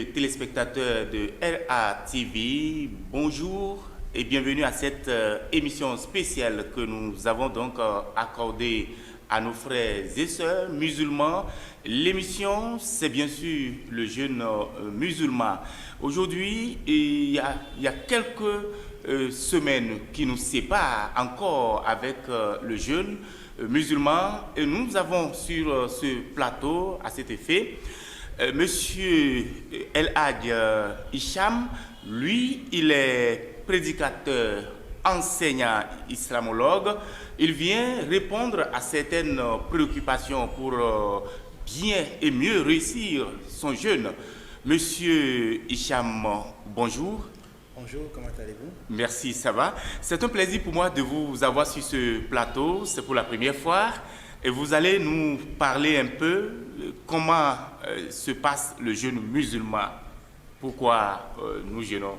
messieurs téléspectateurs de LATV, bonjour et bienvenue à cette émission spéciale que nous avons donc accordée à nos frères et sœurs musulmans. L'émission, c'est bien sûr le jeûne musulman. Aujourd'hui, il y a quelques semaines qui nous séparent encore avec le jeûne musulman et nous avons sur ce plateau à cet effet Monsieur El Hadj Hicham. Lui, il est prédicateur, enseignant, islamologue. Il vient répondre à certaines préoccupations pour bien et mieux réussir son jeûne. Monsieur Hicham, bonjour. Bonjour, comment allez-vous? Merci, ça va. C'est un plaisir pour moi de vous avoir sur ce plateau. C'est pour la première fois. Et vous allez nous parler un peu comment se passe le jeûne musulman. Pourquoi nous jeûnons?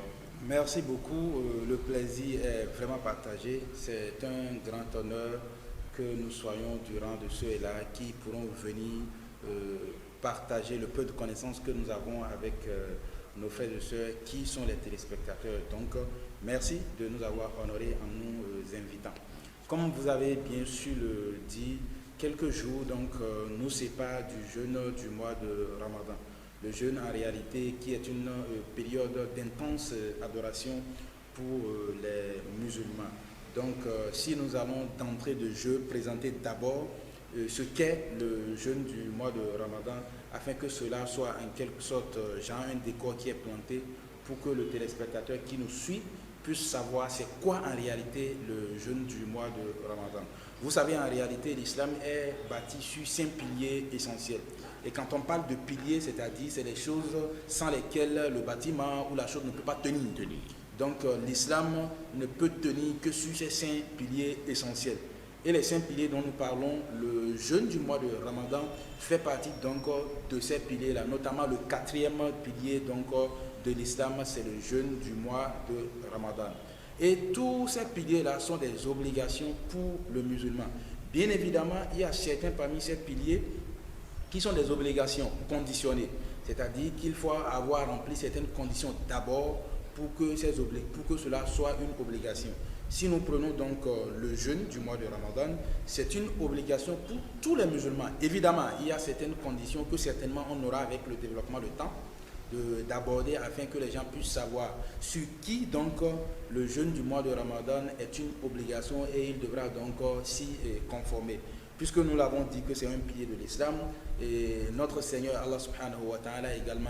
Merci beaucoup. Le plaisir est vraiment partagé. C'est un grand honneur que nous soyons durant de ceux-là qui pourront venir partager le peu de connaissances que nous avons avec nos frères et sœurs qui sont les téléspectateurs. Donc, merci de nous avoir honorés en nous invitant. Comme vous avez bien su le dire, quelques jours nous séparent du jeûne du mois de Ramadan. Le jeûne en réalité qui est une période d'intense adoration pour les musulmans. Donc si nous allons d'entrée de jeu présenter d'abord ce qu'est le jeûne du mois de Ramadan afin que cela soit en quelque sorte genre un décor qui est planté pour que le téléspectateur qui nous suit puisse savoir c'est quoi en réalité le jeûne du mois de Ramadan. Vous savez, en réalité, l'islam est bâti sur 5 piliers essentiels. Et quand on parle de piliers, c'est-à-dire c'est les choses sans lesquelles le bâtiment ou la chose ne peut pas tenir. Donc l'islam ne peut tenir que sur ces 5 piliers essentiels. Et les 5 piliers dont nous parlons, le jeûne du mois de Ramadan fait partie donc de ces piliers-là, notamment le 4e pilier de l'islam, c'est le jeûne du mois de Ramadan. Et tous ces piliers-là sont des obligations pour le musulman. Bien évidemment, il y a certains parmi ces piliers qui sont des obligations conditionnées. C'est-à-dire qu'il faut avoir rempli certaines conditions d'abord pour que cela soit une obligation. Si nous prenons donc le jeûne du mois de Ramadan, c'est une obligation pour tous les musulmans. Évidemment, il y a certaines conditions que certainement on aura avec le développement du temps d'aborder afin que les gens puissent savoir sur qui donc le jeûne du mois de Ramadan est une obligation et il devra donc s'y conformer. Puisque nous l'avons dit que c'est un pilier de l'islam, et notre Seigneur Allah subhanahu wa ta'ala également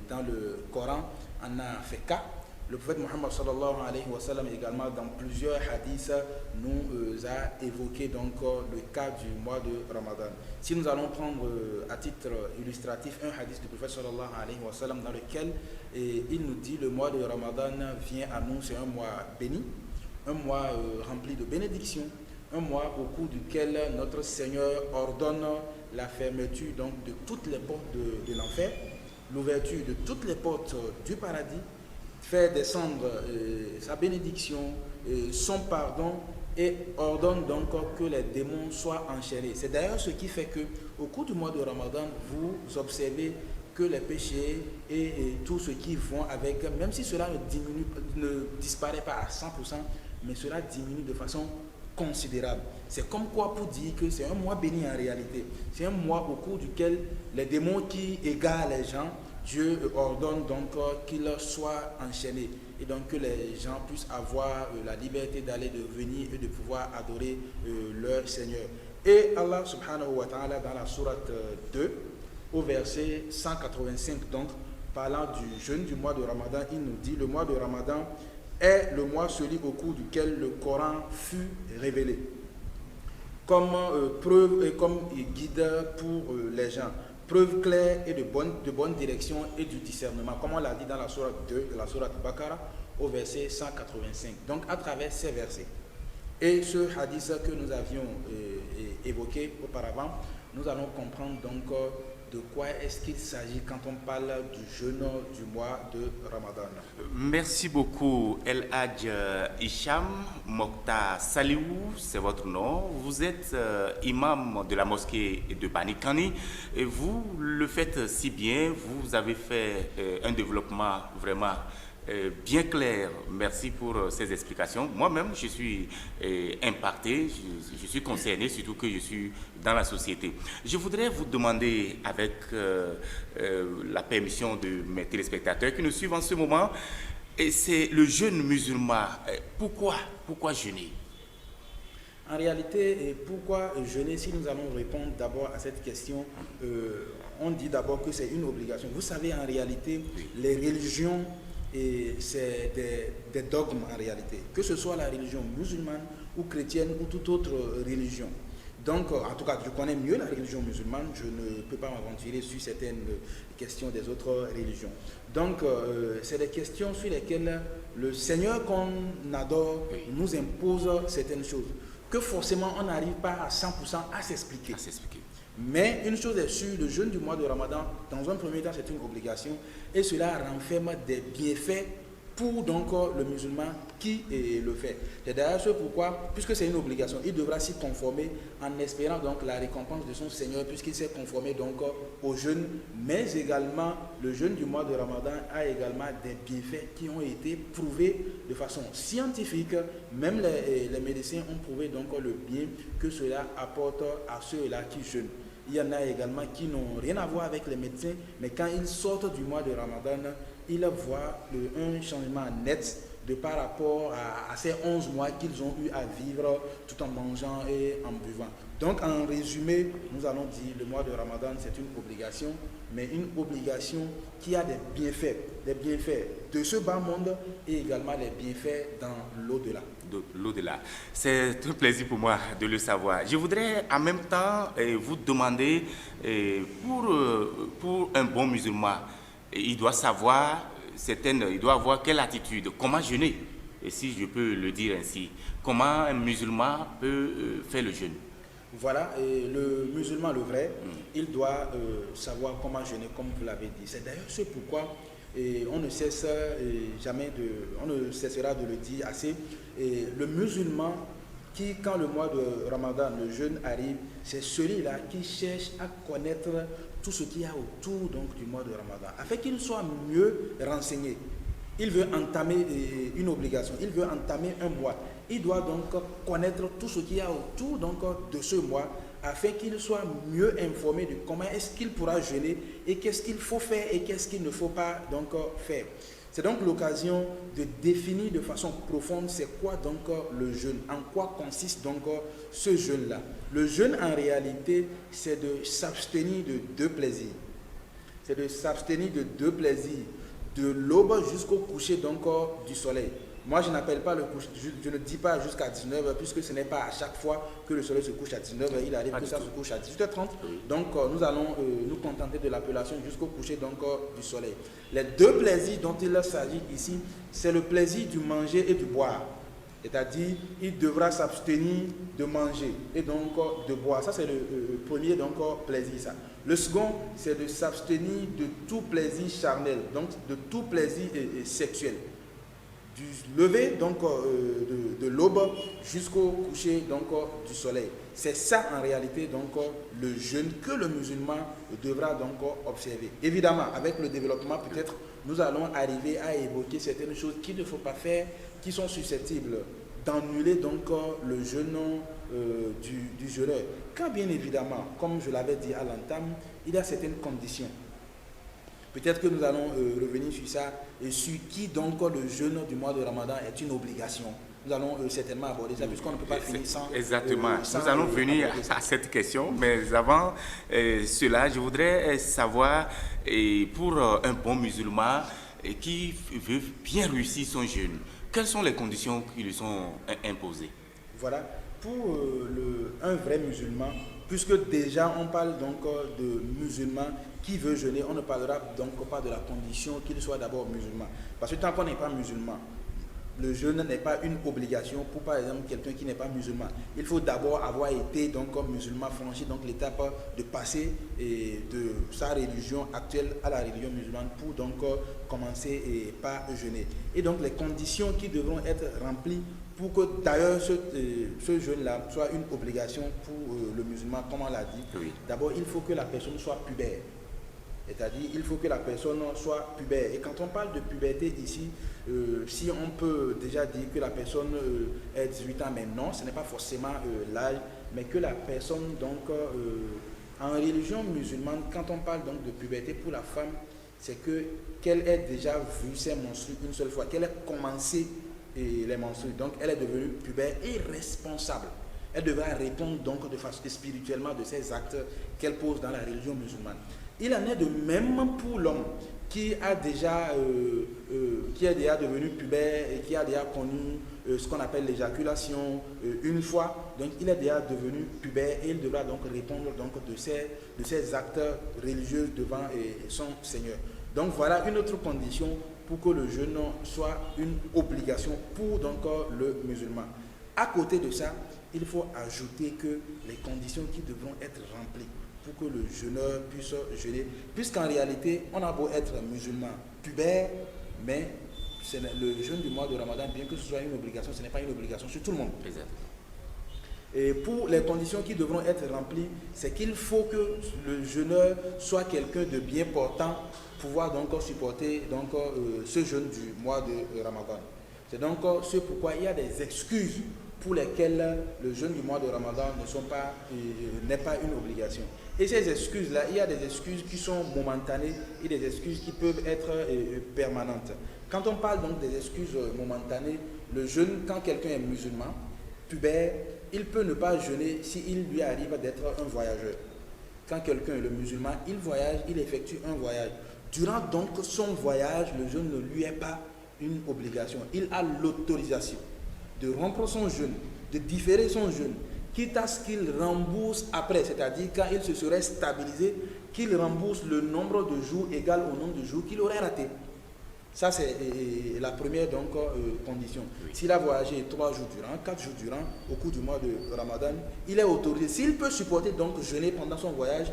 dans le Coran en a fait cas. Le prophète Mohammed sallallahu alayhi wa sallam également dans plusieurs hadiths nous a évoqué donc le cas du mois de Ramadan. Si nous allons prendre à titre illustratif un hadith du prophète sallallahu alayhi wa sallam dans lequel il nous dit le mois de Ramadan vient à nous, c'est un mois béni, un mois rempli de bénédictions, un mois au cours duquel notre Seigneur ordonne la fermeture donc de toutes les portes de l'enfer, l'ouverture de toutes les portes du paradis, faire descendre sa bénédiction, son pardon et ordonne donc que les démons soient enchaînés. C'est d'ailleurs ce qui fait que au cours du mois de Ramadan, vous observez que les péchés et tout ce qui vont avec, même si cela ne disparaît pas à 100%, mais cela diminue de façon considérable. C'est comme quoi pour dire que c'est un mois béni en réalité. C'est un mois au cours duquel les démons qui égarent les gens, Dieu ordonne donc qu'ils soient enchaînés et donc que les gens puissent avoir la liberté d'aller, de venir et de pouvoir adorer leur Seigneur. Et Allah subhanahu wa ta'ala dans la sourate 2 au verset 185 donc parlant du jeûne du mois de Ramadan, il nous dit le mois de Ramadan est le mois celui au cours duquel le Coran fut révélé comme preuve et comme guide pour les gens. Preuve claire et de bonne direction et du discernement, comme on l'a dit dans la sourate 2 de la sourate Baqara au verset 185. Donc à travers ces versets et ce hadith que nous avions évoqué auparavant, nous allons comprendre donc de quoi est-ce qu'il s'agit quand on parle du jeûne du mois de Ramadan. Merci beaucoup, El Hadj Hicham Mokhtar Saliou, c'est votre nom. Vous êtes imam de la mosquée de Banikani et vous le faites si bien, vous avez fait un développement vraiment bien clair. Merci pour ces explications. Moi-même, je suis impacté, je suis concerné, surtout que je suis dans la société. Je voudrais vous demander, avec la permission de mes téléspectateurs qui nous suivent en ce moment, et c'est le jeûne musulman. Pourquoi jeûner? En réalité, pourquoi jeûner? Si nous allons répondre d'abord à cette question, on dit d'abord que c'est une obligation. Vous savez, en réalité, les religions, et c'est des dogmes en réalité, que ce soit la religion musulmane ou chrétienne ou toute autre religion. Donc, en tout cas, je connais mieux la religion musulmane, je ne peux pas m'aventurer sur certaines questions des autres religions. Donc, c'est des questions sur lesquelles le Seigneur qu'on adore nous impose certaines choses, que forcément on n'arrive pas à 100% à s'expliquer. Mais une chose est sûre, le jeûne du mois de Ramadan, dans un premier temps, c'est une obligation et cela renferme des bienfaits pour donc le musulman qui le fait. C'est d'ailleurs ce pourquoi, puisque c'est une obligation, il devra s'y conformer en espérant donc la récompense de son Seigneur puisqu'il s'est conformé donc au jeûne. Mais également, le jeûne du mois de Ramadan a également des bienfaits qui ont été prouvés de façon scientifique. Même les médecins ont prouvé donc le bien que cela apporte à ceux-là qui jeûnent. Il y en a également qui n'ont rien à voir avec les médecins, mais quand ils sortent du mois de Ramadan, ils voient un changement net de par rapport à ces 11 mois qu'ils ont eu à vivre tout en mangeant et en buvant. Donc en résumé, nous allons dire le mois de Ramadan c'est une obligation, mais une obligation qui a des bienfaits de ce bas monde et également les bienfaits dans l'au-delà. L'au-delà. C'est un plaisir pour moi de le savoir. Je voudrais en même temps vous demander, pour un bon musulman, il doit savoir il doit avoir quelle attitude, comment jeûner, et si je peux le dire ainsi, comment un musulman peut faire le jeûne. Voilà, et le musulman, le vrai, il doit savoir comment jeûner, comme vous l'avez dit. C'est d'ailleurs ce pourquoi on ne cessera de le dire assez. Et le musulman qui, quand le mois de Ramadan, le jeûne arrive, c'est celui-là qui cherche à connaître tout ce qu'il y a autour donc, du mois de Ramadan, afin qu'il soit mieux renseigné. Il veut entamer une obligation, il veut entamer un mois. Il doit donc connaître tout ce qu'il y a autour donc, de ce mois, afin qu'il soit mieux informé de comment est-ce qu'il pourra jeûner et qu'est-ce qu'il faut faire et qu'est-ce qu'il ne faut pas donc faire. C'est donc l'occasion de définir de façon profonde c'est quoi donc le jeûne, en quoi consiste donc ce jeûne-là. Le jeûne en réalité, c'est de s'abstenir de deux plaisirs. C'est de s'abstenir de deux plaisirs, de l'aube jusqu'au coucher donc du soleil. Moi, je n'appelle pas le coucher, je ne dis pas jusqu'à 19h, puisque ce n'est pas à chaque fois que le soleil se couche à 19h, il arrive que ça se couche à 18h30. Donc, nous allons nous contenter de l'appellation jusqu'au coucher donc, du soleil. Les deux plaisirs dont il s'agit ici, c'est le plaisir du manger et du boire. C'est-à-dire, il devra s'abstenir de manger et donc de boire. Ça, c'est le premier donc, plaisir. Ça. Le second, c'est de s'abstenir de tout plaisir charnel, donc de tout plaisir sexuel. Du lever donc, de l'aube jusqu'au coucher donc, du soleil. C'est ça en réalité donc, le jeûne que le musulman devra donc, observer. Évidemment, avec le développement, peut-être nous allons arriver à évoquer certaines choses qu'il ne faut pas faire, qui sont susceptibles d'annuler donc, le jeûne du jeûneur. Quand bien évidemment, comme je l'avais dit à l'entame, il y a certaines conditions. Peut-être que nous allons revenir sur ça et sur qui donc le jeûne du mois de Ramadan est une obligation. Nous allons certainement aborder ça puisqu'on ne peut pas finir sans... Exactement. Nous allons venir à cette question, mais avant cela, je voudrais savoir, pour un bon musulman qui veut bien réussir son jeûne, quelles sont les conditions qui lui sont imposées? Voilà. Pour un vrai musulman, puisque déjà on parle donc de musulman qui veut jeûner, on ne parlera donc pas de la condition qu'il soit d'abord musulman. Parce que tant qu'on n'est pas musulman, le jeûne n'est pas une obligation pour, par exemple, quelqu'un qui n'est pas musulman. Il faut d'abord avoir été donc musulman, franchi donc l'étape de passer de sa religion actuelle à la religion musulmane pour donc commencer par jeûner. Et donc les conditions qui devront être remplies pour que d'ailleurs ce jeûne-là soit une obligation pour le musulman, comme on l'a dit. Oui. D'abord, il faut que la personne soit pubère. C'est-à-dire, il faut que la personne soit pubère. Et quand on parle de puberté ici, si on peut déjà dire que la personne est 18 ans, mais non, ce n'est pas forcément l'âge, mais que la personne, donc, en religion musulmane, quand on parle donc de puberté pour la femme, c'est qu'elle ait déjà vu ses menstrues une seule fois, qu'elle ait commencé les menstrues. Donc, elle est devenue pubère et responsable. Elle devra répondre donc de façon spirituellement de ses actes qu'elle pose dans la religion musulmane. Il en est de même pour l'homme qui a déjà devenu pubère et qui a déjà connu ce qu'on appelle l'éjaculation une fois. Donc il est déjà devenu pubère et il devra donc répondre donc de ses actes religieux devant son Seigneur. Donc voilà une autre condition pour que le jeûne soit une obligation pour donc le musulman. À côté de ça, il faut ajouter que les conditions qui devront être remplies pour que le jeûneur puisse jeûner, puisqu'en réalité, on a beau être musulman pubère, mais le jeûne du mois de Ramadan, bien que ce soit une obligation, ce n'est pas une obligation sur tout le monde. Exact. Et pour les conditions qui devront être remplies, c'est qu'il faut que le jeûneur soit quelqu'un de bien portant pour pouvoir donc supporter donc, ce jeûne du mois de Ramadan. C'est donc ce pourquoi il y a des excuses pour lesquelles le jeûne du mois de Ramadan n'est pas une obligation. Et ces excuses-là, il y a des excuses qui sont momentanées et des excuses qui peuvent être permanentes. Quand on parle donc des excuses momentanées, le jeûne, quand quelqu'un est musulman, pubère, il peut ne pas jeûner s'il lui arrive d'être un voyageur. Quand quelqu'un est le musulman, il voyage, il effectue un voyage. Durant donc son voyage, le jeûne ne lui est pas une obligation. Il a l'autorisation de rompre son jeûne, de différer son jeûne, quitte à ce qu'il rembourse après, c'est-à-dire quand il se serait stabilisé, qu'il rembourse le nombre de jours égal au nombre de jours qu'il aurait raté. Ça, c'est la première donc, condition. Oui. S'il a voyagé 3 jours durant, 4 jours durant, au cours du mois de Ramadan, il est autorisé. S'il peut supporter donc jeûner pendant son voyage,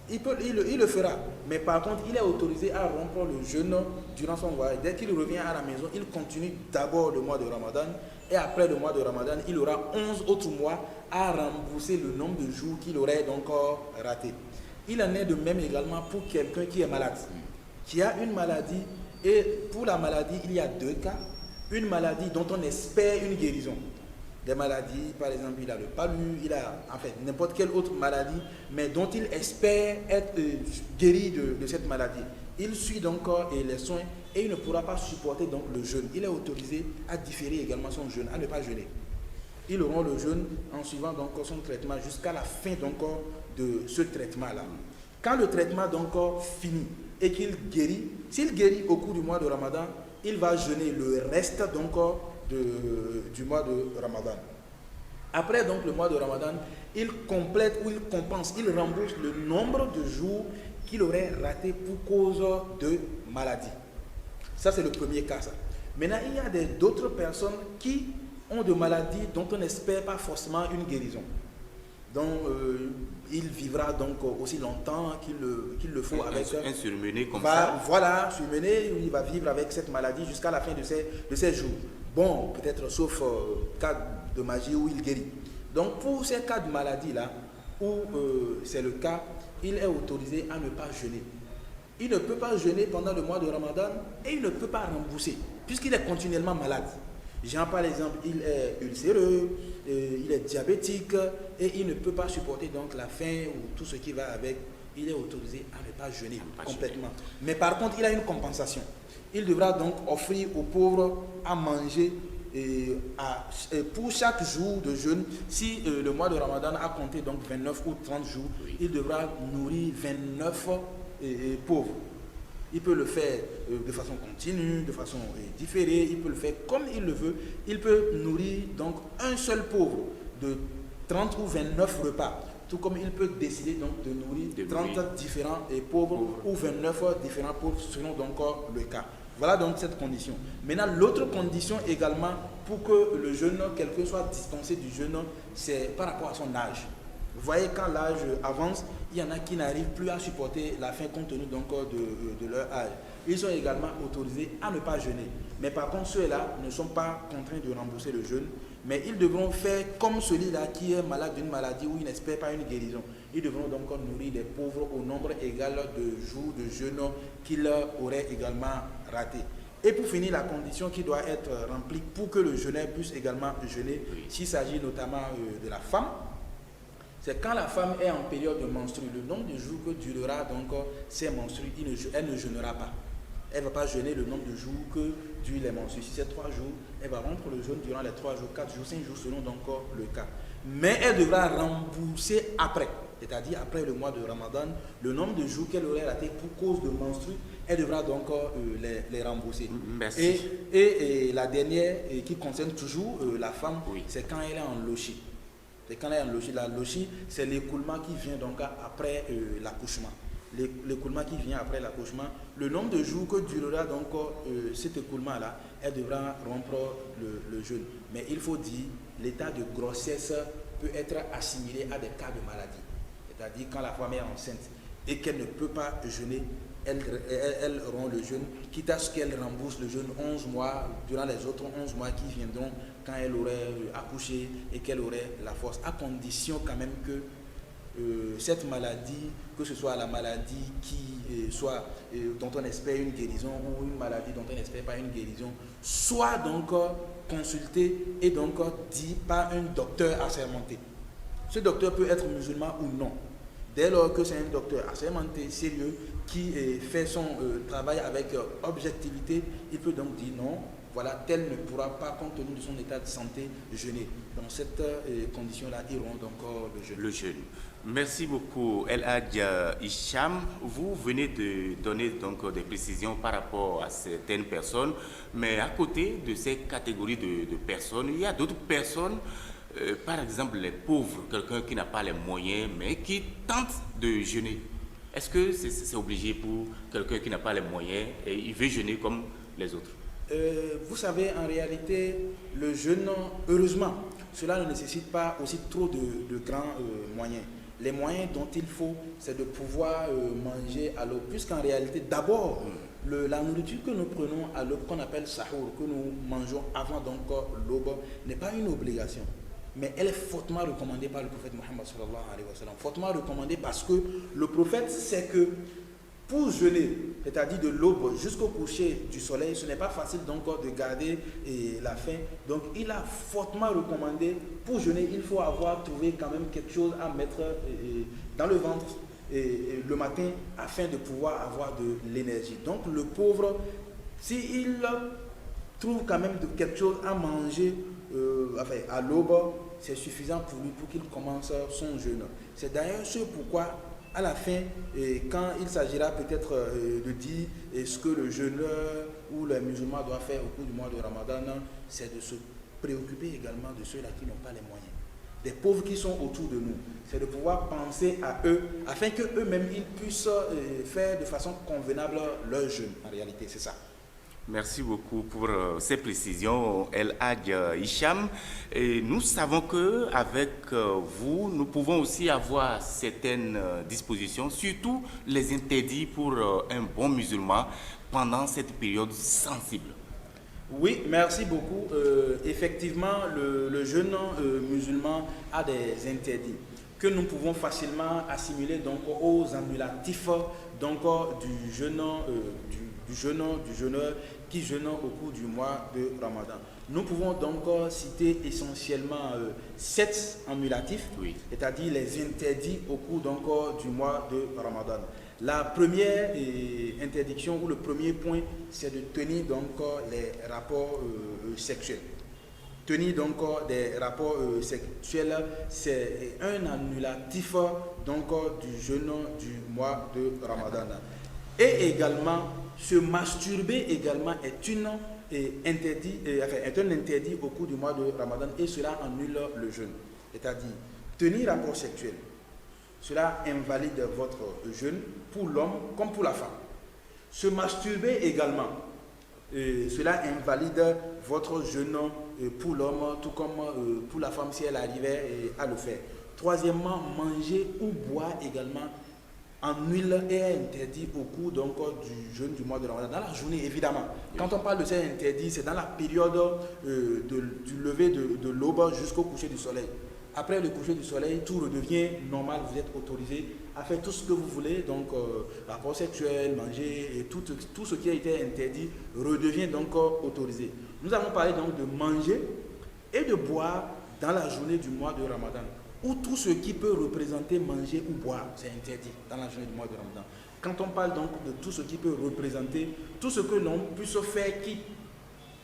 il le fera. Mais par contre, il est autorisé à rompre le jeûne durant son voyage. Dès qu'il revient à la maison, il continue d'abord le mois de Ramadan. Et après le mois de Ramadan, il aura 11 autres mois à rembourser le nombre de jours qu'il aurait donc raté. Il en est de même également pour quelqu'un qui est malade, qui a une maladie. Et pour la maladie, il y a 2 cas. Une maladie dont on espère une guérison. Des maladies, par exemple, il a le palu, il a en fait n'importe quelle autre maladie, mais dont il espère être guéri de cette maladie. Il suit donc les soins et il ne pourra pas supporter donc le jeûne. Il est autorisé à différer également son jeûne, à ne pas jeûner. Ils auront le jeûne en suivant donc son traitement jusqu'à la fin donc de ce traitement-là. Quand le traitement donc finit et qu'il guérit, s'il guérit au cours du mois de Ramadan, il va jeûner le reste donc du mois de Ramadan. Après donc le mois de Ramadan, il complète ou il compense, il rembourse le nombre de jours qu'il aurait raté pour cause de maladie. Ça, c'est le premier cas. Ça. Maintenant, il y a d'autres personnes qui ont des maladies dont on n'espère pas forcément une guérison. Donc, il vivra donc aussi longtemps qu'il le faut avec un surmené comme ça. Voilà, surmené, il va vivre avec cette maladie jusqu'à la fin de ses jours. Bon, peut-être sauf cas de magie où il guérit. Donc, pour ces cas de maladie-là, où c'est le cas, il est autorisé à ne pas jeûner. Il ne peut pas jeûner pendant le mois de Ramadan et il ne peut pas rembourser, puisqu'il est continuellement malade. Jean, par exemple, il est ulcéreux, il est diabétique et il ne peut pas supporter donc la faim ou tout ce qui va avec. Il est autorisé à ne pas jeûner complètement. Mais par contre, il a une compensation. Il devra donc offrir aux pauvres à manger pour chaque jour de jeûne. Si le mois de Ramadan a compté donc 29 ou 30 jours, il devra nourrir 29 pauvres. Il peut le faire de façon continue, de façon différée, il peut le faire comme il le veut. Il peut nourrir donc un seul pauvre de 30 ou 29 repas. Tout comme il peut décider donc de nourrir 30 différents pauvres ou 29 différents pauvres selon donc le cas. Voilà donc cette condition. Maintenant, l'autre condition également pour que le jeûne, quelqu'un soit dispensé du jeûne, c'est par rapport à son âge. Vous voyez, quand l'âge avance, il y en a qui n'arrivent plus à supporter la faim compte tenu donc de leur âge. Ils sont également autorisés à ne pas jeûner. Mais par contre, ceux-là ne sont pas contraints de rembourser le jeûne, mais ils devront faire comme celui-là qui est malade d'une maladie où il n'espère pas une guérison. Ils devront donc nourrir les pauvres au nombre égal de jours de jeûne qu'ils auraient également raté. Et pour finir, la condition qui doit être remplie pour que le jeûneur puisse également jeûner, s'il s'agit notamment de la femme, c'est quand la femme est en période de menstrue, le nombre de jours que durera donc ses menstrues, elle ne jeûnera pas. Elle ne va pas jeûner le nombre de jours que durent les menstrues. Si c'est 3 jours, elle va rompre le jeûne durant les 3 jours, 4 jours, 5 jours selon donc le cas. Mais elle devra rembourser après, c'est-à-dire après le mois de Ramadan, le nombre de jours qu'elle aurait raté pour cause de menstrues, elle devra donc les rembourser. Merci. Et la dernière, qui concerne toujours la femme, c'est quand elle est en lochi. C'est quand elle est en lochi. La lochi, c'est l'écoulement qui vient donc après l'accouchement. L'écoulement qui vient après l'accouchement, le nombre de jours que durera donc cet écoulement-là, elle devra rompre le jeûne. Mais il faut dire, l'état de grossesse peut être assimilé à des cas de maladie. C'est-à-dire quand la femme est enceinte et qu'elle ne peut pas jeûner, elle rompt le jeûne, quitte à ce qu'elle rembourse le jeûne 11 mois, durant les autres 11 mois qui viendront quand elle aurait accouché et qu'elle aurait la force, à condition quand même que cette maladie, que ce soit la maladie dont on espère une guérison ou une maladie dont on n'espère pas une guérison, soit donc consultée et donc dit par un docteur assermenté. Ce docteur peut être musulman ou non. Dès lors que c'est un docteur assermenté, sérieux, qui fait son travail avec objectivité, il peut donc dire non, voilà, tel ne pourra pas, compte tenu de son état de santé, jeûner. Dans cette condition-là, ils auront donc le jeûne. Merci beaucoup, El Hadj Hicham. Vous venez de donner donc des précisions par rapport à certaines personnes, mais à côté de ces catégories de personnes, il y a d'autres personnes, par exemple les pauvres, quelqu'un qui n'a pas les moyens, mais qui tente de jeûner. Est-ce que c'est obligé pour quelqu'un qui n'a pas les moyens et il veut jeûner comme les autres? Vous savez, en réalité, le jeûne, heureusement, cela ne nécessite pas aussi trop de grands moyens. Les moyens dont il faut, c'est de pouvoir manger à l'aube. Puisqu'en réalité, d'abord, la nourriture que nous prenons à l'aube, qu'on appelle sahur, que nous mangeons avant donc l'aube, n'est pas une obligation. Mais elle est fortement recommandée par le prophète Mohammed sallallahu alayhi wa sallam. Fortement recommandée parce que le prophète sait que pour jeûner, c'est-à-dire de l'aube jusqu'au coucher du soleil, ce n'est pas facile donc de garder la faim. Donc il a fortement recommandé, pour jeûner, il faut avoir trouvé quand même quelque chose à mettre dans le ventre le matin afin de pouvoir avoir de l'énergie. Donc le pauvre, s'il trouve quand même quelque chose à manger à l'aube, c'est suffisant pour lui pour qu'il commence son jeûne. C'est d'ailleurs ce pourquoi à la fin, quand il s'agira peut-être de dire ce que le jeûneur ou le musulman doit faire au cours du mois de Ramadan, c'est de se préoccuper également de ceux-là qui n'ont pas les moyens. Des pauvres qui sont autour de nous, c'est de pouvoir penser à eux afin qu'eux-mêmes ils puissent faire de façon convenable leur jeûne. En réalité, c'est ça. Merci beaucoup pour ces précisions, El Hadj Hicham. Et nous savons qu'avec vous, nous pouvons aussi avoir certaines dispositions, surtout les interdits pour un bon musulman pendant cette période sensible. Oui, merci beaucoup. Effectivement, le jeune musulman a des interdits que nous pouvons facilement assimiler donc aux annulatifs donc du jeûneur qui jeûne au cours du mois de Ramadan. Nous pouvons donc citer essentiellement 7 annulatifs, c'est-à-dire les interdits au cours donc du mois de Ramadan. La première interdiction ou le premier point, c'est de tenir donc les rapports sexuels. Tenir donc des rapports sexuels, c'est un annulatif donc du jeûne du mois de Ramadan. Et également, se masturber également est un interdit au cours du mois de Ramadan et cela annule le jeûne. C'est-à-dire, tenir rapport sexuel, cela invalide votre jeûne pour l'homme comme pour la femme. Se masturber également, cela invalide votre jeûne pour l'homme, tout comme pour la femme si elle arrivait à le faire. Troisièmement, manger ou boire également en huile est interdit au cours donc, du jeûne du mois de Ramadan. Dans la journée, évidemment. Quand on parle de cet interdit, c'est dans la période du lever de l'aube jusqu'au coucher du soleil. Après le coucher du soleil, tout redevient normal. Vous êtes autorisé à faire tout ce que vous voulez. Donc, rapport sexuel, manger, et tout ce qui a été interdit redevient donc autorisé. Nous avons parlé donc de manger et de boire dans la journée du mois de Ramadan. Ou tout ce qui peut représenter manger ou boire, c'est interdit dans la journée du mois de Ramadan. Quand on parle donc de tout ce qui peut représenter, tout ce que l'on puisse faire qui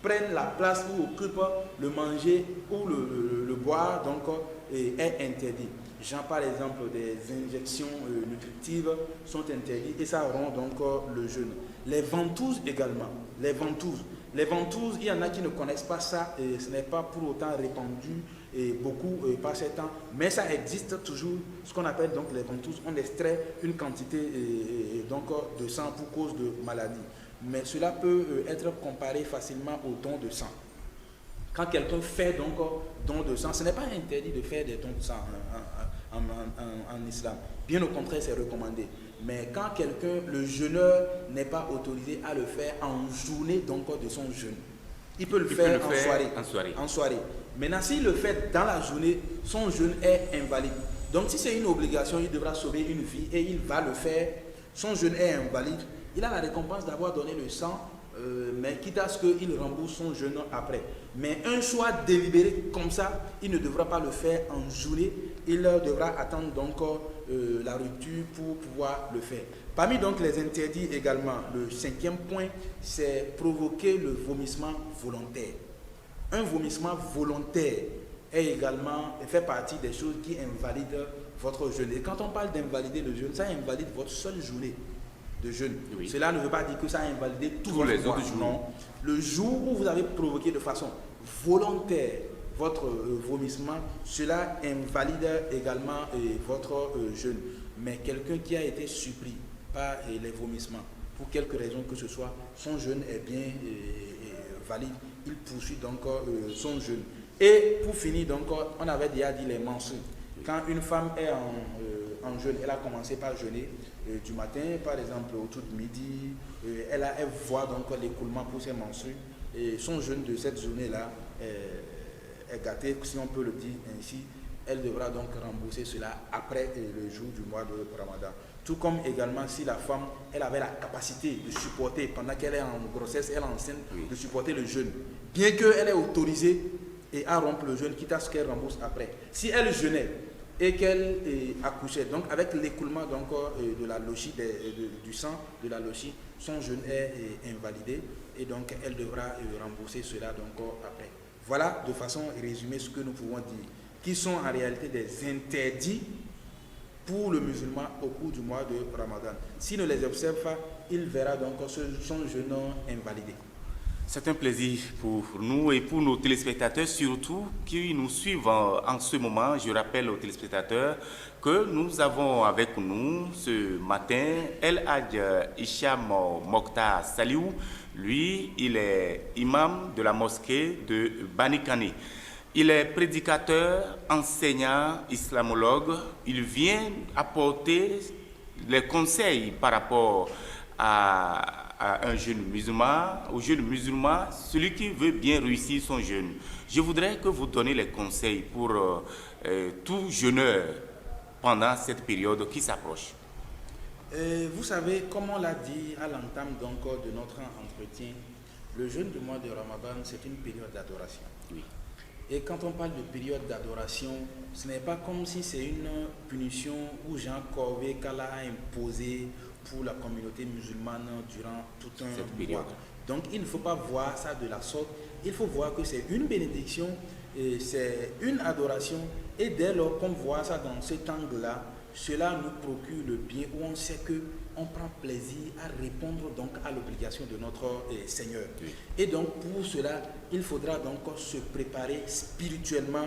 prenne la place ou occupe le manger ou le boire, donc est interdit. Genre par exemple des injections nutritives sont interdites et ça rend donc le jeûne. Les ventouses également, les ventouses, il y en a qui ne connaissent pas ça et ce n'est pas pour autant répandu et beaucoup par ces temps, mais ça existe toujours, ce qu'on appelle donc les ventouses. On extrait une quantité donc de sang pour cause de maladie, mais cela peut être comparé facilement au don de sang. Quand quelqu'un fait donc don de sang, ce n'est pas interdit de faire des dons de sang en islam, bien au contraire c'est recommandé. Mais quand quelqu'un, le jeûneur, n'est pas autorisé à le faire en journée donc de son jeûne, il peut le faire en soirée. Maintenant, s'il le fait dans la journée, son jeûne est invalide. Donc, si c'est une obligation, il devra sauver une vie et il va le faire. Son jeûne est invalide. Il a la récompense d'avoir donné le sang, mais quitte à ce qu'il rembourse son jeûne après. Mais un choix délibéré comme ça, il ne devra pas le faire en journée. Il devra attendre donc la rupture pour pouvoir le faire. Parmi donc les interdits également, le 5e point, c'est provoquer le vomissement volontaire. Un vomissement volontaire fait partie des choses qui invalident votre jeûne. Et quand on parle d'invalider le jeûne, ça invalide votre seule journée de jeûne. Oui. Cela ne veut pas dire que ça a invalidé tous les autres jours. Non. Le jour où vous avez provoqué de façon volontaire votre vomissement, cela invalide également votre jeûne. Mais quelqu'un qui a été surpris par les vomissements, pour quelque raison que ce soit, son jeûne est bien valide. Il poursuit donc son jeûne. Et pour finir, donc, on avait déjà dit les menstrues. Quand une femme est en jeûne, elle a commencé par jeûner du matin, par exemple, autour de midi, elle voit donc l'écoulement pour ses menstrues. Et son jeûne de cette journée-là est gâté, si on peut le dire ainsi. Elle devra donc rembourser cela après le jour du mois de Ramadan. Tout comme également si la femme, elle avait la capacité de supporter, pendant qu'elle est en grossesse, elle est enceinte, de supporter le jeûne. Bien qu'elle est autorisée à rompre le jeûne, quitte à ce qu'elle rembourse après. Si elle jeûnait et qu'elle accouchait, donc avec l'écoulement donc, de la lochie, du sang de la lochie, son jeûne est invalidé et donc elle devra rembourser cela donc, après. Voilà de façon résumée ce que nous pouvons dire, qui sont en réalité des interdits pour le musulman au cours du mois de Ramadan. S'il ne les observe pas, il verra donc son jeûne invalidé. C'est un plaisir pour nous et pour nos téléspectateurs, surtout qui nous suivent en ce moment. Je rappelle aux téléspectateurs que nous avons avec nous ce matin El Hadj Hicham Mokhtar Saliou. Lui, il est imam de la mosquée de Banikani. Il est prédicateur, enseignant, islamologue. Il vient apporter les conseils par rapport à un jeune musulman, au jeune musulman, celui qui veut bien réussir son jeûne. Je voudrais que vous donniez les conseils pour tout jeûneur pendant cette période qui s'approche. Vous savez, comme on l'a dit à l'entame donc de notre entretien, le jeûne du mois de Ramadan, c'est une période d'adoration. Oui. Et quand on parle de période d'adoration, ce n'est pas comme si c'est une punition ou Jean Corvé qu'Allah a imposé pour la communauté musulmane durant tout un mois. Donc il ne faut pas voir ça de la sorte. Il faut voir que c'est une bénédiction, et c'est une adoration. Et dès lors qu'on voit ça dans cet angle-là, cela nous procure le bien où on sait qu'on prend plaisir à répondre donc à l'obligation de notre Seigneur. Oui. Et donc pour cela, il faudra donc se préparer spirituellement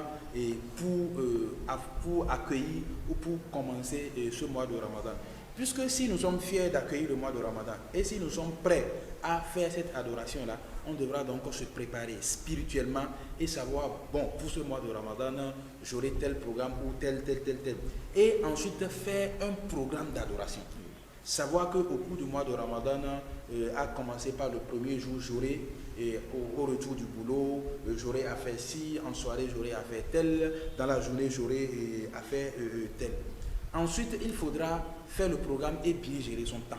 pour accueillir ou pour commencer ce mois de Ramadan. Puisque si nous sommes fiers d'accueillir le mois de Ramadan et si nous sommes prêts à faire cette adoration-là, on devra donc se préparer spirituellement et savoir, bon, pour ce mois de Ramadan, j'aurai tel programme ou tel. Et ensuite faire un programme d'adoration. Savoir qu'au cours du mois de Ramadan, à commencer par le premier jour, j'aurai au retour du boulot, j'aurai à faire ci, en soirée j'aurai à faire tel, dans la journée j'aurai à faire tel. Ensuite, il faudra faire le programme et bien gérer son temps.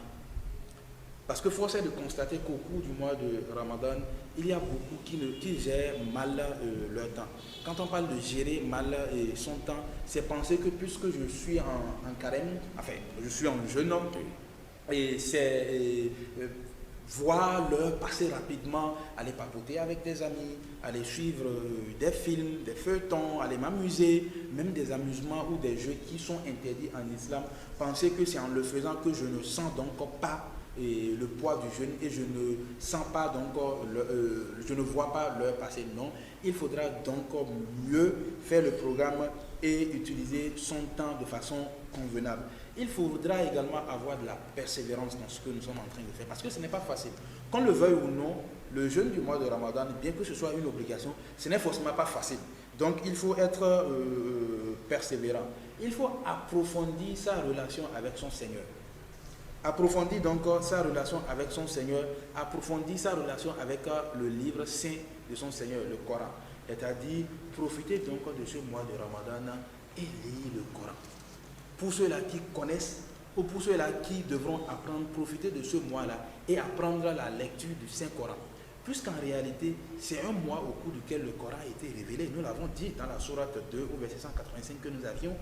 Parce que force est de constater qu'au cours du mois de Ramadan, il y a beaucoup qui gèrent mal leur temps. Quand on parle de gérer mal son temps, c'est penser que puisque je suis en carême, enfin, je suis un jeune homme, et c'est voir l'heure passer rapidement, aller papoter avec des amis, aller suivre des films, des feuilletons, aller m'amuser, même des amusements ou des jeux qui sont interdits en islam. Penser que c'est en le faisant que je ne sens donc pas le poids du jeûne et je ne sens pas donc je ne vois pas l'heure passer. Non, il faudra donc mieux faire le programme et utiliser son temps de façon convenable. Il faudra également avoir de la persévérance dans ce que nous sommes en train de faire parce que ce n'est pas facile. Qu'on le veuille ou non, le jeûne du mois de Ramadan, bien que ce soit une obligation, ce n'est forcément pas facile. Donc il faut être persévérant. Il faut approfondir sa relation avec son Seigneur. Approfondir donc sa relation avec son Seigneur, approfondir sa relation avec le livre saint de son Seigneur, le Coran. C'est-à-dire profiter donc de ce mois de Ramadan et lire le Coran. Pour ceux-là qui connaissent ou pour ceux-là qui devront apprendre, profiter de ce mois-là et apprendre la lecture du Saint-Coran. Puisqu'en réalité, c'est un mois au cours duquel le Coran a été révélé. Nous l'avons dit dans la sourate 2 au verset 185 que nous avions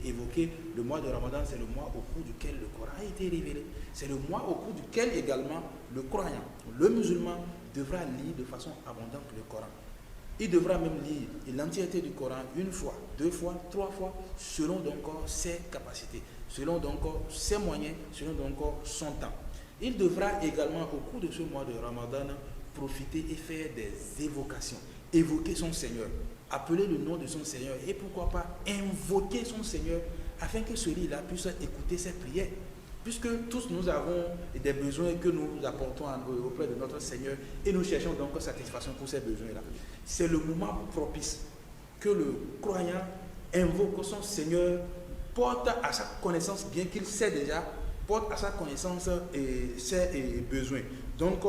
évoqué. Le mois de Ramadan, c'est le mois au cours duquel le Coran a été révélé. C'est le mois au cours duquel également le croyant, le musulman, devra lire de façon abondante le Coran. Il devra même lire l'entièreté du Coran une fois, deux fois, trois fois, selon donc ses capacités, selon donc ses moyens, selon donc son temps. Il devra également au cours de ce mois de Ramadan profiter et faire des évocations, évoquer son Seigneur, appeler le nom de son Seigneur et pourquoi pas invoquer son Seigneur afin que celui-là puisse écouter ses prières. Puisque tous nous avons des besoins que nous apportons auprès de notre Seigneur et nous cherchons donc satisfaction pour ces besoins-là. C'est le moment propice que le croyant invoque son Seigneur, porte à sa connaissance, bien qu'il sait déjà, porte à sa connaissance ses besoins. Donc,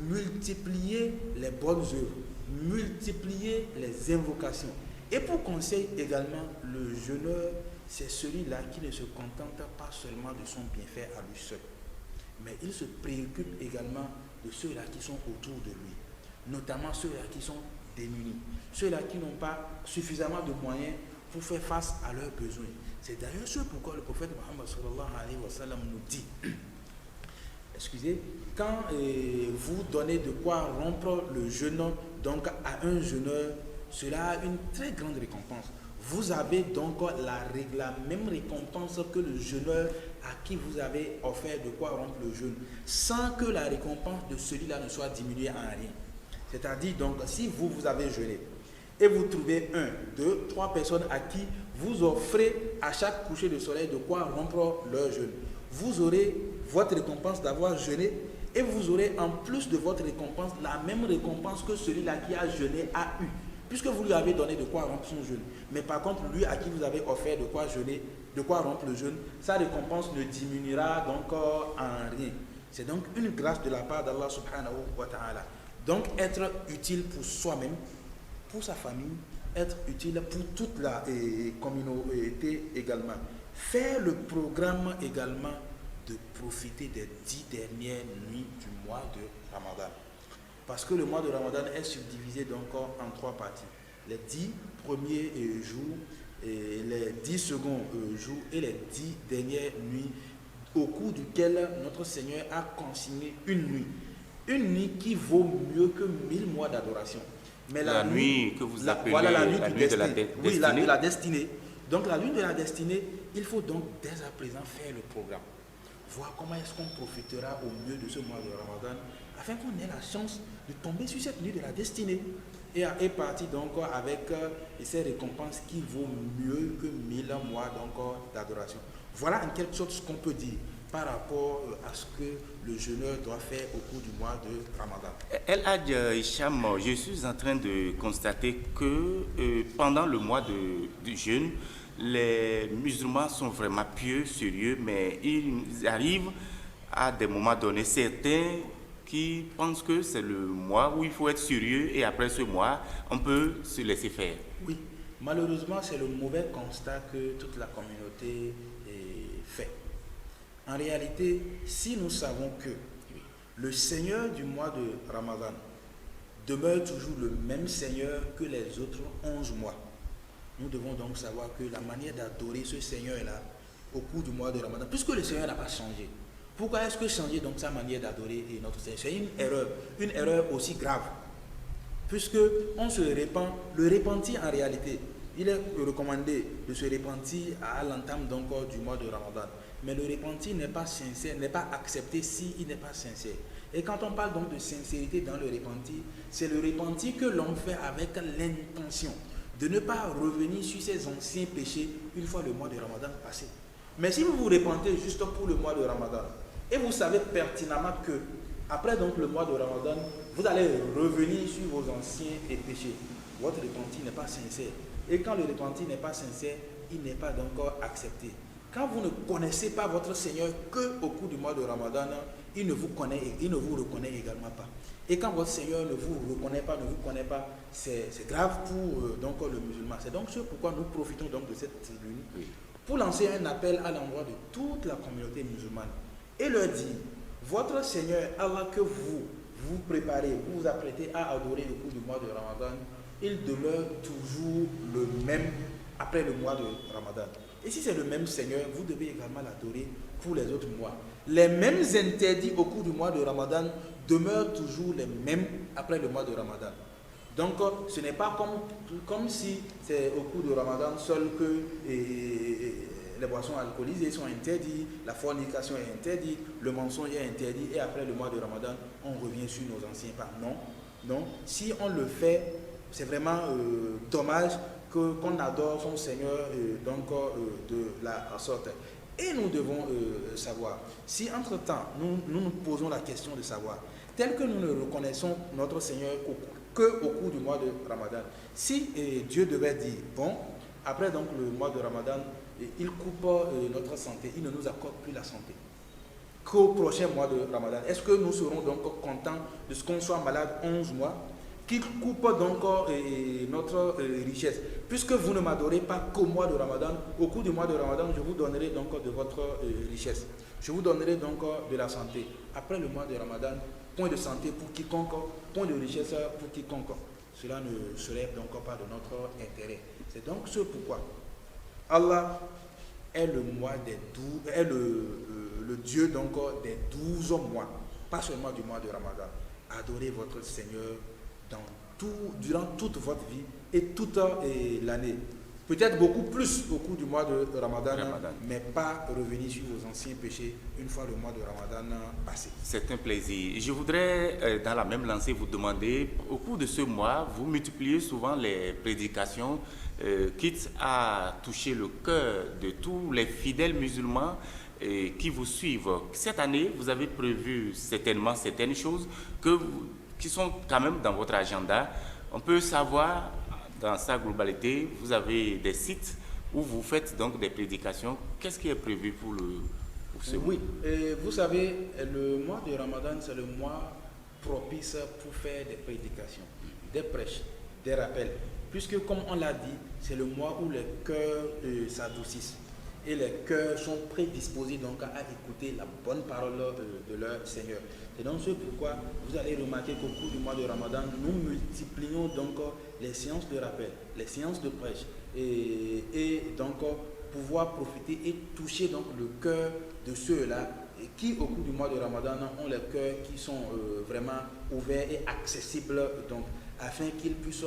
multiplier les bonnes œuvres, multiplier les invocations. Et pour conseil également, le jeûneur, c'est celui-là qui ne se contente pas seulement de son bienfait à lui seul, mais il se préoccupe également de ceux-là qui sont autour de lui, notamment ceux-là qui sont démunis, ceux-là qui n'ont pas suffisamment de moyens pour faire face à leurs besoins. C'est d'ailleurs ce pourquoi le prophète Mohammed sallallahu alayhi wa sallam nous dit, excusez, quand vous donnez de quoi rompre le jeûne donc à un jeûneur, cela a une très grande récompense. Vous avez donc la même récompense que le jeûneur à qui vous avez offert de quoi rompre le jeûne, sans que la récompense de celui-là ne soit diminuée en rien. C'est-à-dire donc, si vous avez jeûné et vous trouvez 1, 2, 3 personnes à qui vous offrez à chaque coucher de soleil de quoi rompre leur jeûne, vous aurez votre récompense d'avoir jeûné et vous aurez en plus de votre récompense la même récompense que celui-là qui a jeûné a eu, puisque vous lui avez donné de quoi rompre son jeûne. Mais par contre, lui à qui vous avez offert de quoi jeûner, de quoi rompre le jeûne, sa récompense ne diminuera donc en rien. C'est donc une grâce de la part d'Allah subhanahu wa ta'ala. Donc être utile pour soi-même, pour sa famille, être utile pour toute la communauté également. Faire le programme également de profiter des 10 dernières nuits du mois de Ramadan. Parce que le mois de Ramadan est subdivisé donc en 3 parties. Les 10 premiers jours, les 10 seconds jours et les 10 dernières nuits au cours duquel notre Seigneur a consigné une nuit. Une nuit qui vaut mieux que 1000 mois d'adoration. Mais la nuit que vous appelez voilà, la nuit de la destinée. Oui, de la destinée. Donc la nuit de la destinée, il faut donc dès à présent faire le programme. Voir comment est-ce qu'on profitera au mieux de ce mois de Ramadan afin qu'on ait la chance de tomber sur cette nuit de la destinée et partir donc avec ces récompenses qui vaut mieux que 1000 mois d'adoration. Voilà en quelque sorte ce qu'on peut dire. par rapport à ce que le jeûneur doit faire au cours du mois de Ramadan. El Hadj Hicham, je suis en train de constater que pendant le mois du jeûne, les musulmans sont vraiment pieux, sérieux, mais ils arrivent à des moments donnés, certains qui pensent que c'est le mois où il faut être sérieux et après ce mois, on peut se laisser faire. Oui, malheureusement, c'est le mauvais constat que toute la communauté fait. En réalité, si nous savons que le Seigneur du mois de Ramadan demeure toujours le même Seigneur que les autres 11 mois, nous devons donc savoir que la manière d'adorer ce Seigneur-là au cours du mois de Ramadan, puisque le Seigneur n'a pas changé, pourquoi est-ce que changer donc sa manière d'adorer notre Seigneur? C'est une erreur aussi grave, puisque on se repent, le repentir en réalité, il est recommandé de se repentir à l'entame donc du mois de Ramadan. Mais le repentir n'est pas sincère, n'est pas accepté s'il n'est pas sincère. Et quand on parle donc de sincérité dans le repentir, c'est le repentir que l'on fait avec l'intention de ne pas revenir sur ses anciens péchés une fois le mois de Ramadan passé. Mais si vous vous repentez juste pour le mois de Ramadan, et vous savez pertinemment que après donc le mois de Ramadan, vous allez revenir sur vos anciens péchés, votre repentir n'est pas sincère. Et quand le repentir n'est pas sincère, il n'est pas donc accepté. Quand vous ne connaissez pas votre Seigneur qu'au cours du mois de Ramadan, il ne vous reconnaît également pas. Et quand votre Seigneur ne vous reconnaît pas, c'est grave pour donc, le musulman. C'est donc ce pourquoi nous profitons donc de cette tribune pour lancer un appel à l'endroit de toute la communauté musulmane et leur dire, votre Seigneur Allah que vous vous préparez, vous vous apprêtez à adorer au cours du mois de Ramadan, il demeure toujours le même après le mois de Ramadan. Et si c'est le même Seigneur, vous devez également l'adorer pour les autres mois. Les mêmes interdits au cours du mois de Ramadan demeurent toujours les mêmes après le mois de Ramadan. Donc, ce n'est pas comme si c'est au cours de Ramadan seul que les boissons alcoolisées sont interdites, la fornication est interdite, le mensonge est interdit, et après le mois de Ramadan, on revient sur nos anciens pas. Non. Si on le fait, c'est vraiment dommage qu'on adore son Seigneur de la sorte. Et nous devons savoir, si entre-temps, nous nous posons la question de savoir, tel que nous ne reconnaissons notre Seigneur qu'au cours du mois de Ramadan, si Dieu devait dire, bon, après donc le mois de Ramadan, il coupe notre santé, il ne nous accorde plus la santé, qu'au prochain mois de Ramadan, est-ce que nous serons donc contents de ce qu'on soit malade 11 mois, qu'il coupe donc notre richesse? Puisque vous ne m'adorez pas qu'au mois de Ramadan, au cours du mois de Ramadan, je vous donnerai donc de votre richesse. Je vous donnerai donc de la santé. Après le mois de Ramadan, point de santé pour quiconque, point de richesse pour quiconque. Cela ne serait donc pas de notre intérêt. C'est donc ce pourquoi Allah est le mois des 12, est le Dieu donc des 12 mois, pas seulement du mois de Ramadan. Adorez votre Seigneur durant toute votre vie et toute l'année. Peut-être beaucoup plus au cours du mois de Ramadan, mais pas revenir sur vos anciens péchés une fois le mois de Ramadan passé. C'est un plaisir. Je voudrais, dans la même lancée, vous demander, au cours de ce mois, vous multipliez souvent les prédications, quitte à toucher le cœur de tous les fidèles musulmans qui vous suivent. Cette année, vous avez prévu certainement certaines choses qui sont quand même dans votre agenda. On peut savoir, dans sa globalité, vous avez des sites où vous faites donc des prédications. Qu'est-ce qui est prévu pour ce mois? Oui, vous savez, le mois de Ramadan, c'est le mois propice pour faire des prédications, des prêches, des rappels. Puisque, comme on l'a dit, c'est le mois où les cœurs s'adoucissent et les cœurs sont prédisposés donc à écouter la bonne parole de leur Seigneur. C'est donc ce pourquoi vous allez remarquer qu'au cours du mois de Ramadan, nous multiplions donc les séances de rappel, les séances de prêche et donc pouvoir profiter et toucher donc le cœur de ceux-là qui au cours du mois de Ramadan ont les cœurs qui sont vraiment ouverts et accessibles donc afin qu'ils puissent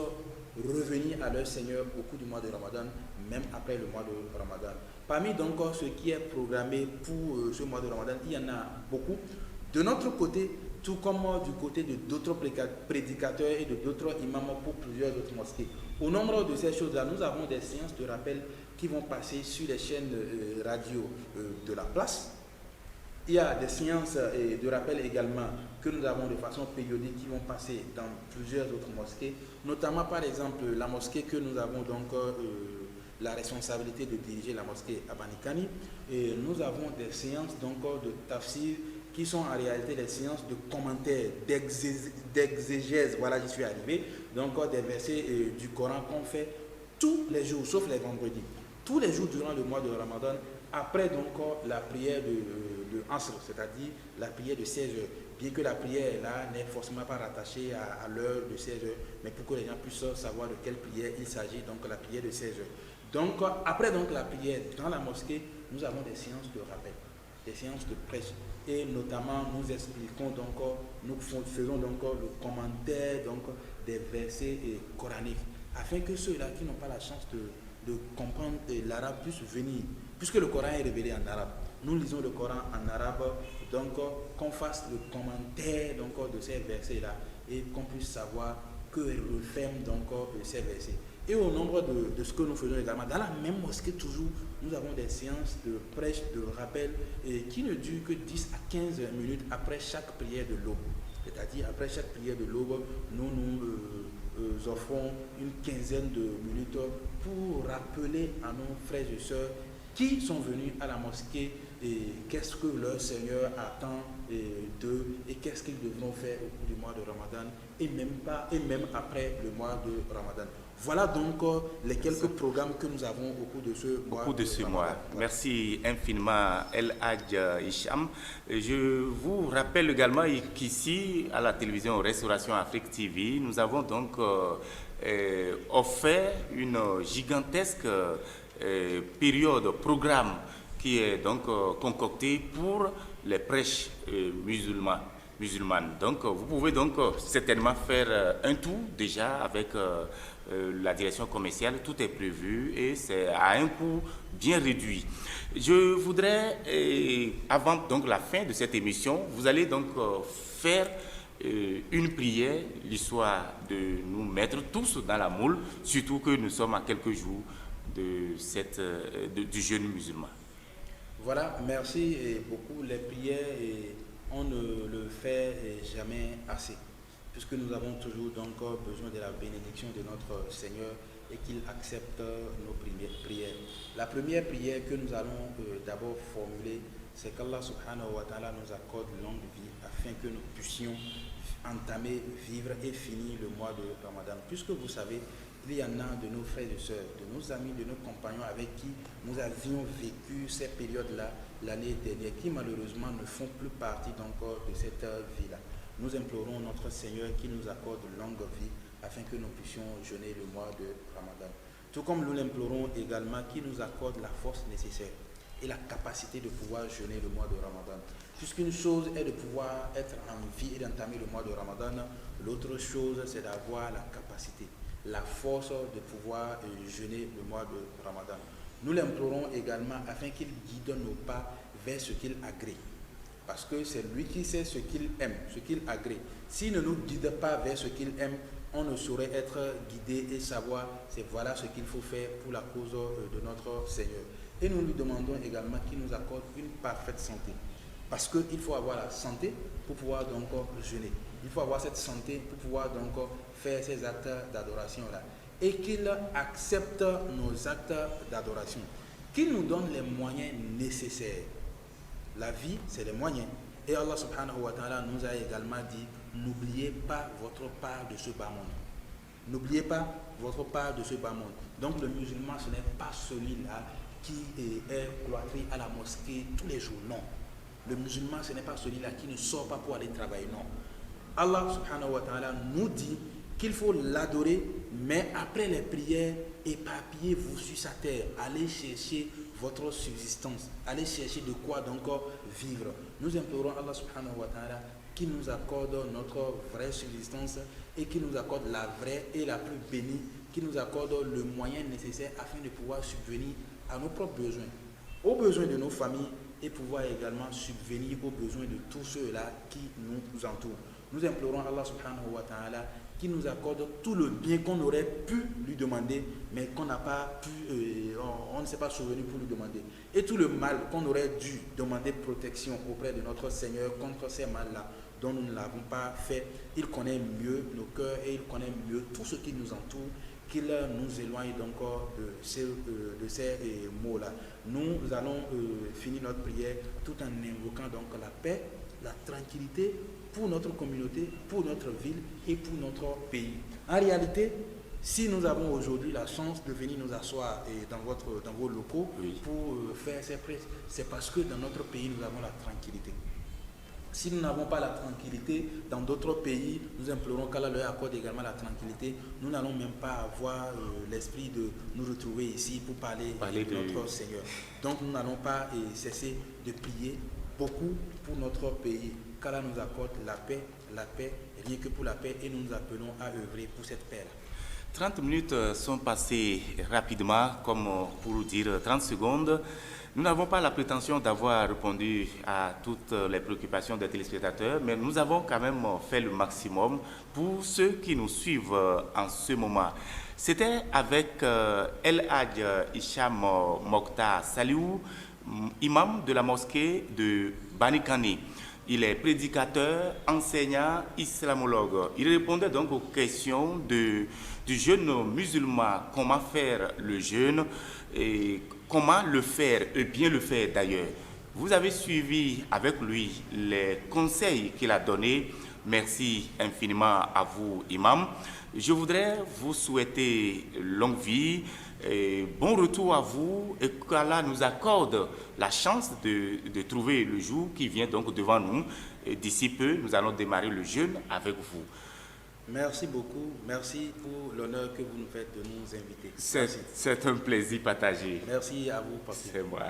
revenir à leur Seigneur au cours du mois de Ramadan, même après le mois de Ramadan. Parmi donc ce qui est programmé pour ce mois de Ramadan, il y en a beaucoup. De notre côté, tout comme du côté de d'autres prédicateurs et de d'autres imams pour plusieurs autres mosquées. Au nombre de ces choses-là, nous avons des séances de rappel qui vont passer sur les chaînes radio de la place. Il y a des séances de rappel également que nous avons de façon périodique qui vont passer dans plusieurs autres mosquées, notamment par exemple la mosquée que nous avons donc la responsabilité de diriger, la mosquée à Banikani. Et nous avons des séances donc de tafsir qui sont en réalité des séances de commentaires, d'exégèse, voilà, j'y suis arrivé, donc des versets du Coran qu'on fait tous les jours, sauf les vendredis, tous les jours durant le mois de Ramadan, après donc la prière de Asr, c'est-à-dire la prière de 16 heures. Bien que la prière là n'est forcément pas rattachée à l'heure de 16 heures, mais pour que les gens puissent savoir de quelle prière il s'agit, donc la prière de 16 heures. Donc après donc la prière dans la mosquée, nous avons des séances de rappel, des séances de prêche. Et notamment nous expliquons donc, nous faisons donc le commentaire donc, des versets coraniques, afin que ceux-là qui n'ont pas la chance de comprendre l'arabe puissent venir, puisque le Coran est révélé en arabe. Nous lisons le Coran en arabe, donc qu'on fasse le commentaire donc, de ces versets-là et qu'on puisse savoir que referment donc ces versets. Et au nombre de ce que nous faisons également, dans la même mosquée toujours, nous avons des séances de prêche, de rappel, qui ne durent que 10 à 15 minutes après chaque prière de l'aube. C'est-à-dire, après chaque prière de l'aube, nous offrons une quinzaine de minutes pour rappeler à nos frères et sœurs qui sont venus à la mosquée et qu'est-ce que leur Seigneur attend d'eux et qu'est-ce qu'ils devront faire au cours du mois de Ramadan et même après le mois de Ramadan. Voilà donc les quelques programmes que nous avons au cours de ce mois. Merci infiniment El Hadj Hicham. Je vous rappelle également qu'ici, à la télévision Restauration Afrique TV, nous avons donc offert une gigantesque programme qui est donc concocté pour les prêches musulmanes. Donc vous pouvez donc certainement faire un tour déjà avec la direction commerciale, tout est prévu et c'est à un coût bien réduit. Je voudrais, avant donc la fin de cette émission, vous allez donc faire une prière, l'histoire de nous mettre tous dans la moule, surtout que nous sommes à quelques jours du jeûne musulman. Voilà, merci beaucoup. Les prières, on ne le fait jamais assez, puisque nous avons toujours donc besoin de la bénédiction de notre Seigneur et qu'il accepte nos prières. La première prière que nous allons d'abord formuler, c'est qu'Allah subhanahu wa ta'ala nous accorde longue vie afin que nous puissions entamer, vivre et finir le mois de Ramadan. Puisque vous savez, il y en a de nos frères et sœurs, de nos amis, de nos compagnons avec qui nous avions vécu ces périodes-là l'année dernière, qui malheureusement ne font plus partie encore de cette vie-là. Nous implorons notre Seigneur qui nous accorde longue vie afin que nous puissions jeûner le mois de Ramadan. Tout comme nous l'implorons également qui nous accorde la force nécessaire et la capacité de pouvoir jeûner le mois de Ramadan. Puisqu'une chose est de pouvoir être en vie et d'entamer le mois de Ramadan, l'autre chose c'est d'avoir la capacité, la force de pouvoir jeûner le mois de Ramadan. Nous l'implorons également afin qu'il guide nos pas vers ce qu'il agrée. Parce que c'est lui qui sait ce qu'il aime, ce qu'il agrée. S'il ne nous guide pas vers ce qu'il aime, on ne saurait être guidé et savoir c'est voilà ce qu'il faut faire pour la cause de notre Seigneur. Et nous lui demandons également qu'il nous accorde une parfaite santé. Parce qu'il faut avoir la santé pour pouvoir donc jeûner. Il faut avoir cette santé pour pouvoir donc faire ces actes d'adoration-là. Et qu'il accepte nos actes d'adoration. Qu'il nous donne les moyens nécessaires. La vie, c'est les moyens. Et Allah subhanahu wa ta'ala nous a également dit, n'oubliez pas votre part de ce bas monde. N'oubliez pas votre part de ce bas monde. Donc le musulman, ce n'est pas celui-là qui est cloîtré à la mosquée tous les jours. Non. Le musulman, ce n'est pas celui-là qui ne sort pas pour aller travailler. Non. Allah subhanahu wa ta'ala nous dit qu'il faut l'adorer, mais après les prières, éparpillez-vous sur sa terre. Allez chercher votre subsistance. Allez chercher de quoi donc vivre. Nous implorons Allah subhanahu wa ta'ala qui nous accorde notre vraie subsistance et qui nous accorde la vraie et la plus bénie, qui nous accorde le moyen nécessaire afin de pouvoir subvenir à nos propres besoins, aux besoins de nos familles et pouvoir également subvenir aux besoins de tous ceux-là qui nous entourent. Nous implorons Allah subhanahu wa ta'ala qu'il nous accorde tout le bien qu'on aurait pu lui demander, mais qu'on n'a pas pu, on ne s'est pas souvenu pour lui demander. Et tout le mal qu'on aurait dû demander protection auprès de notre Seigneur contre ces mal-là, dont nous ne l'avons pas fait. Il connaît mieux nos cœurs et il connaît mieux tout ce qui nous entoure, qu'il nous éloigne donc de ces mots-là. Nous allons finir notre prière tout en invoquant donc la paix, la tranquillité pour notre communauté, pour notre ville et pour notre pays. En réalité, si nous avons aujourd'hui la chance de venir nous asseoir dans vos locaux pour faire ces prêches, c'est parce que dans notre pays, nous avons la tranquillité. Si nous n'avons pas la tranquillité dans d'autres pays, nous implorons qu'Allah leur accorde également la tranquillité. Nous n'allons même pas avoir l'esprit de nous retrouver ici pour parler de notre Seigneur. Donc nous n'allons pas cesser de prier beaucoup pour notre pays. Qu'Allah nous accorde la paix, rien que pour la paix, et nous nous appelons à œuvrer pour cette paix-là. 30 minutes sont passées rapidement, comme pour dire 30 secondes. Nous n'avons pas la prétention d'avoir répondu à toutes les préoccupations des téléspectateurs, mais nous avons quand même fait le maximum pour ceux qui nous suivent en ce moment. C'était avec El Hadj Hicham Mokhtar Saliou, imam de la mosquée de Banikani. Il est prédicateur, enseignant, islamologue. Il répondait donc aux questions du jeune musulman, comment faire le jeûne et comment le faire, et bien le faire d'ailleurs. Vous avez suivi avec lui les conseils qu'il a donnés. Merci infiniment à vous, imam. Je voudrais vous souhaiter longue vie, et bon retour à vous, et qu'Allah nous accorde la chance de trouver le jour qui vient donc devant nous. D'ici peu, nous allons démarrer le jeûne avec vous. Merci beaucoup. Merci pour l'honneur que vous nous faites de nous inviter. C'est un plaisir partagé. Merci à vous, Papi. C'est moi.